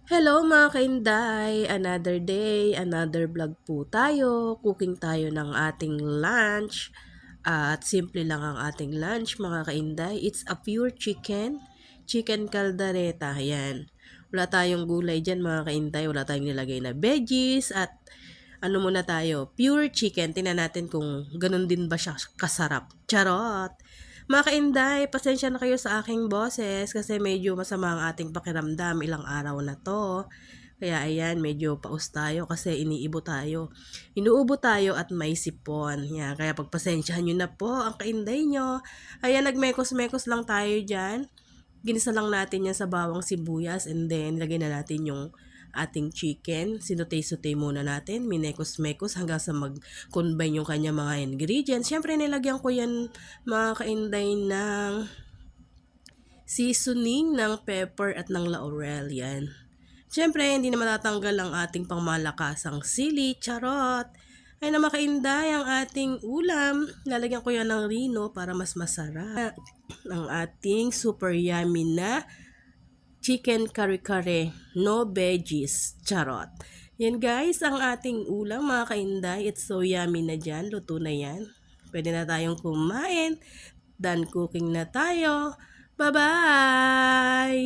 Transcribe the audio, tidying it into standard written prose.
Hello mga kainday! Another day, another vlog po tayo. Cooking tayo ng ating lunch. At simple lang ang ating lunch mga kainday. It's a pure chicken. Chicken caldereta. Yan. Wala tayong gulay dyan mga kainday. Wala tayong nilagay na veggies. At ano muna tayo, pure chicken. Tingnan natin kung ganun din ba siya kasarap. Charot! Mga kainday, pasensya na kayo sa aking boses kasi medyo masama ang ating pakiramdam ilang araw na to. Kaya ayan, medyo paus tayo kasi iniibo tayo. Inuubo tayo at may sipon. Yan, kaya pagpasensyahan nyo na po ang kainday nyo. Ayan, nagmekos-mekos lang tayo dyan. Ginisa lang natin yan sa bawang sibuyas and then lagay na natin yung ating chicken. Sinutay-sutay muna natin, minekos-mekos hanggang sa mag-combine yung kanya mga ingredients. Siyempre nilagyan ko yan mga kainday ng seasoning ng pepper at ng laurel yan. Siyempre, hindi na matatanggal ang ating pangmalakasang sili, charot. Ay na makainday ang ating ulam. Lalagyan ko yan ng rino para mas masarap. Ang ating super yummy na chicken kare-kare, no veggies, charot. Yan guys, ang ating ulam mga kainday. It's so yummy na dyan. Luto na yan. Pwede na tayong kumain. Done cooking na tayo. Bye-bye!